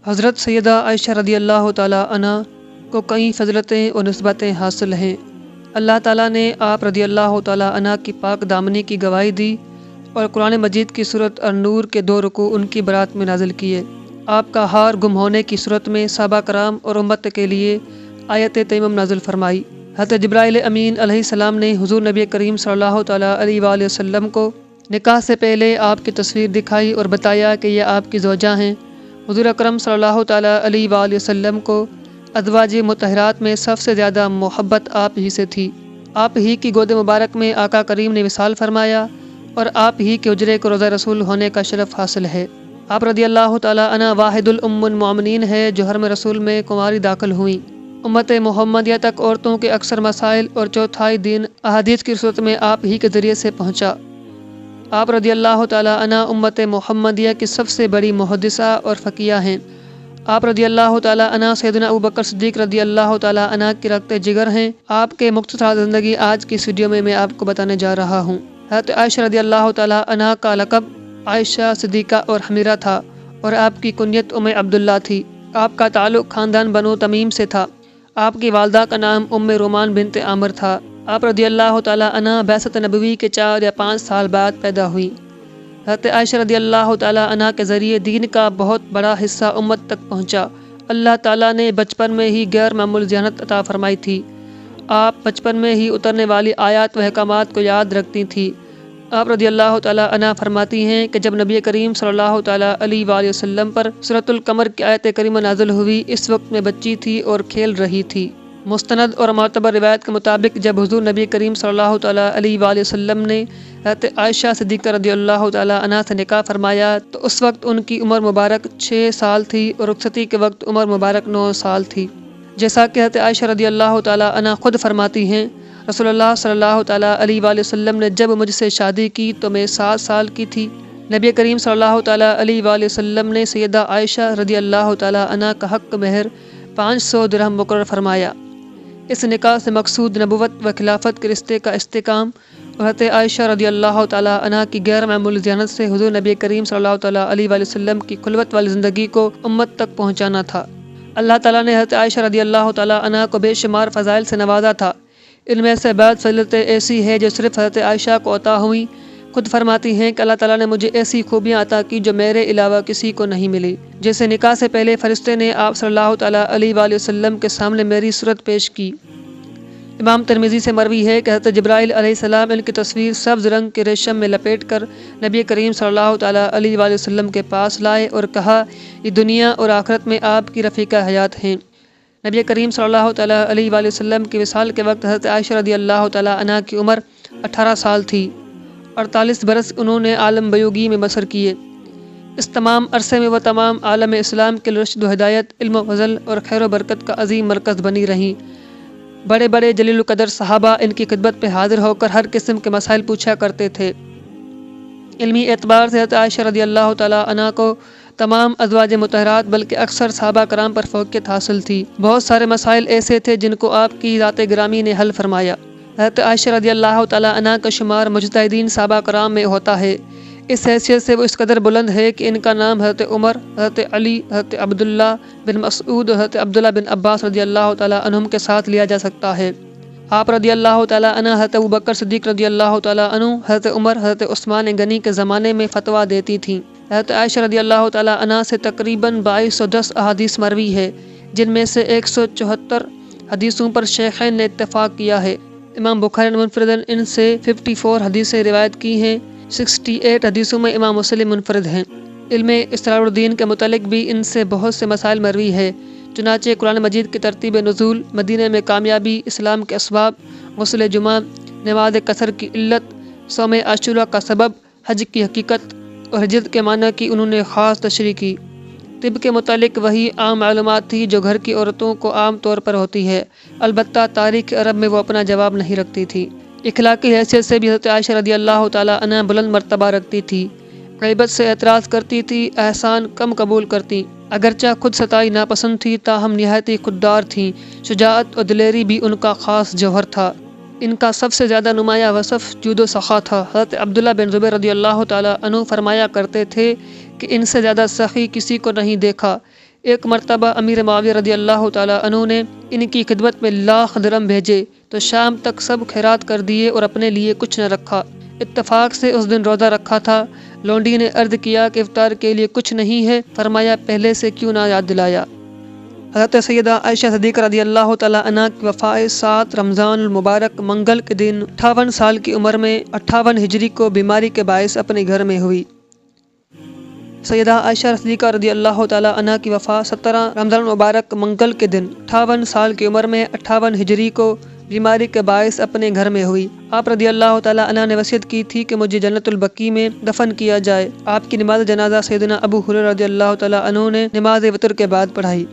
حضرت سیدہ عائشہ رضی اللہ تعالیٰ عنہ کو کئی فضلتیں اور نسبتیں حاصل ہیں۔ اللہ تعالیٰ نے آپ رضی اللہ تعالیٰ عنہ کی پاک دامنی کی گواہی دی اور قرآن مجید کی سورۃ النور کے 2 رکوع ان کی برات میں نازل کیے۔ آپ کا ہار گم ہونے کی صورت میں صحابہ کرام اور امت کے لیے آیت تیمم نازل فرمائی۔ حضرت جبرائیل امین علیہ السلام نے حضور نبی کریم صلی اللہ تعالیٰ علیہ وآلہ وسلم کو نکاح سے پہلے آپ کی تصویر دکھائی اور بتایا کہ یہ آپ کی زوجہ ہیں۔ حضور اکرم صلی اللہ تعالیٰ علیہ وآلہ وسلم کو ازواج مطہرات میں سب سے زیادہ محبت آپ ہی سے تھی۔ آپ ہی کی گود مبارک میں آقا کریم نے وصال فرمایا اور آپ ہی کے حجرے کو روضہ رسول ہونے کا شرف حاصل ہے۔ آپ رضی اللہ تعالیٰ عنہ واحد الام المؤمنین ہے جو حرم رسول میں کنواری داخل ہوئیں۔ امت محمدیہ تک عورتوں کے اکثر مسائل اور چوتھائی دین احادیث کی صورت میں آپ ہی کے ذریعے سے پہنچا۔ آپ رضی اللہ تعالیٰ عنہ امت محمدیہ کی سب سے بڑی محدثہ اور فقیہ ہیں۔ آپ رضی اللہ تعالیٰ عنہ سیدنا ابوبکر صدیق رضی اللہ تعالیٰ عنہ کی رگتے جگر ہیں۔ آپ کے مختصر زندگی آج کی اس ویڈیو میں میں آپ کو بتانے جا رہا ہوں۔ حضرت عائشہ رضی اللہ تعالیٰ عنہ کا لقب عائشہ صدیقہ اور حمیرہ تھا اور آپ کی کنیت ام عبداللہ تھی۔ آپ کا تعلق خاندان بنو تمیم سے تھا۔ آپ کی والدہ کا نام ام رومان بنت عامر تھا۔ آپ رضی اللہ تعالیٰ عنہ بعثت نبوی کے 4 یا 5 سال بعد پیدا ہوئی۔ حضرت عائشہ رضی اللہ تعالیٰ عنہ کے ذریعے دین کا بہت بڑا حصہ امت تک پہنچا۔ اللہ تعالیٰ نے بچپن میں ہی غیر معمول ذہانت عطا فرمائی تھی۔ آپ بچپن میں ہی اترنے والی آیات و احکامات کو یاد رکھتی تھیں۔ آپ رضی اللہ تعالیٰ عنہ فرماتی ہیں کہ جب نبی کریم صلی اللہ تعالیٰ علیہ وآلہ وسلم پر سورۃ القمر کی آیت کریمہ نازل ہوئی، اس وقت میں بچی تھی اور کھیل رہی تھی۔ مستند اور معتبر روایت کے مطابق جب حضور نبی کریم صلی اللہ تعالیٰ علیہ وآلہ وسلم نے حضرت عائشہ صدیقہ رضی اللہ تعالیٰ عنہ سے نکاح فرمایا تو اس وقت ان کی عمر مبارک 6 سال تھی اور رخصتی کے وقت عمر مبارک 9 سال تھی۔ جیسا کہ حضرت عائشہ رضی اللہ تعالیٰ عنہ خود فرماتی ہیں، رسول اللہ صلی اللہ تعالیٰ علیہ وآلہ وسلم نے جب مجھ سے شادی کی تو میں 7 سال کی تھی۔ نبی کریم صلی اللہ تعالیٰ علیہ وآلہ وسلم نے سیدہ عائشہ رضی اللہ تعالیٰ عنہ کا حق مہر 500 درہم مقرر فرمایا۔ اس نکاح سے مقصود نبوت و خلافت کے رشتے کا استحکام اور حضرت عائشہ رضی اللہ تعالیٰ عنہ کی غیر معمولی ذہانت سے حضور نبی کریم صلی اللہ تعالیٰ علیہ وآلہ وسلم کی خلوت والی زندگی کو امت تک پہنچانا تھا۔ اللہ تعالیٰ نے حضرت عائشہ رضی اللہ تعالیٰ عنہ کو بے شمار فضائل سے نوازا تھا۔ ان میں سے بعض فضیلتیں ایسی ہے جو صرف حضرت عائشہ کو عطا ہوئیں۔ خود فرماتی ہیں کہ اللہ تعالیٰ نے مجھے ایسی خوبیاں عطا کی جو میرے علاوہ کسی کو نہیں ملی۔ جیسے نکاح سے پہلے فرشتے نے آپ صلی اللہ تعالیٰ علیہ وآلہ وسلم کے سامنے میری صورت پیش کی۔ امام ترمذی سے مروی ہے کہ حضرت جبرائیل علیہ السلام ان کی تصویر سبز رنگ کے ریشم میں لپیٹ کر نبی کریم صلی اللہ تعالیٰ علیہ وآلہ وسلم کے پاس لائے اور کہا، یہ دنیا اور آخرت میں آپ کی رفیقہ حیات ہیں۔ نبی کریم صلی اللہ تعالیٰ علیہ وآلہ وسلم کی وصال کے وقت حضرت عائشہ رضی اللہ تعالیٰ عنہ کی عمر 18 سال تھی۔ 48 برس انہوں نے عالم بیوگی میں بسر کیے۔ اس تمام عرصے میں وہ تمام عالم اسلام کے رشد و ہدایت، علم و فضل اور خیر و برکت کا عظیم مرکز بنی رہیں۔ بڑے بڑے جلیل القدر صحابہ ان کی خدمت پہ حاضر ہو کر ہر قسم کے مسائل پوچھا کرتے تھے۔ علمی اعتبار سے حضرت عائشہ رضی اللہ تعالیٰ عنہ کو تمام ازواج مطہرات بلکہ اکثر صحابہ کرام پر فوقیت حاصل تھی۔ بہت سارے مسائل ایسے تھے جن کو آپ کی ذات گرامی نے حل فرمایا۔ حضرت عائشہ رضی اللہ تعالیٰ عنہ کا شمار مجتہدین صحابہ کرام میں ہوتا ہے۔ اس حیثیت سے وہ اس قدر بلند ہے کہ ان کا نام حضرت عمر، حضرت علی، حضرت عبداللہ بن مسعود اور حضرت عبداللہ بن عباس رضی اللہ تعالیٰ عنہم کے ساتھ لیا جا سکتا ہے۔ آپ رضی اللہ تعالیٰ عنہ حضرت ابوبکر صدیق رضی اللہ تعالیٰ عنہ، حضرت عمر، حضرت عثمان غنی کے زمانے میں فتویٰ دیتی تھیں۔ حضرت عائشہ رضی اللہ تعالیٰ عنہ سے تقریباً 2210 احادیث مروی ہے، جن میں سے 174 حدیثوں پر شیخین نے اتفاق کیا ہے۔ امام بخاری نے منفرداً ان سے 54 حدیثیں روایت کی ہیں۔ 68 حدیثوں میں امام مسلم منفرد ہیں۔ علم اسرار الدین کے متعلق بھی ان سے بہت سے مسائل مروی ہے۔ چنانچہ قرآن مجید کی ترتیب نزول، مدینہ میں کامیابی، اسلام کے اسباب، غسل جمعہ، نماز قصر کی علت، صوم عاشوراء کا سبب، حج کی حقیقت اور ہجرت کے معنی کی انہوں نے خاص تشریح کی۔ طب کے متعلق وہی عام معلومات تھی جو گھر کی عورتوں کو عام طور پر ہوتی ہے، البتہ تاریخ عرب میں وہ اپنا جواب نہیں رکھتی تھی۔ اخلاقی حیثیت سے بھی حضرت عائشہ رضی اللہ تعالیٰ عنہ بلند مرتبہ رکھتی تھی۔ غیبت سے اعتراض کرتی تھی، احسان کم قبول کرتی۔ اگرچہ خود ستائی ناپسند تھی تاہم نہایت ہی خوددار تھیں۔ شجاعت اور دلیری بھی ان کا خاص جوہر تھا۔ ان کا سب سے زیادہ نمایاں وصف جود و سخا تھا۔ حضرت عبداللہ بن زبیر رضی اللہ تعالیٰ عنہ فرمایا کرتے تھے کہ ان سے زیادہ سخی کسی کو نہیں دیکھا۔ ایک مرتبہ امیر معاویہ رضی اللہ تعالیٰ عنہ نے ان کی خدمت میں لاکھ درم بھیجے تو شام تک سب خیرات کر دیے اور اپنے لیے کچھ نہ رکھا۔ اتفاق سے اس دن روزہ رکھا تھا۔ لونڈی نے عرض کیا کہ افطار کے لیے کچھ نہیں ہے، فرمایا پہلے سے کیوں نہ یاد دلایا۔ حضرت سیدہ عائشہ صدیقہ رضی اللہ تعالیٰ عنہ کی وفات 7 رمضان المبارک منگل کے دن 58 سال کی عمر میں 58 ہجری کو بیماری کے باعث اپنے گھر میں ہوئی۔ سیدہ عائشہ صدیقہ رضی اللہ تعالیٰ عنہ کی وفات 17 رمضان المبارک منگل کے دن 58 سال کی عمر میں 58 ہجری کو بیماری کے باعث اپنے گھر میں ہوئی۔ آپ رضی اللہ تعالیٰ عنہ نے وصیت کی تھی کہ مجھے جنت البقیع میں دفن کیا جائے۔ آپ کی نماز جنازہ سیدنا ابو ہریرہ رضی اللہ تعالیٰ عنہ نے نماز وتر کے بعد پڑھائی۔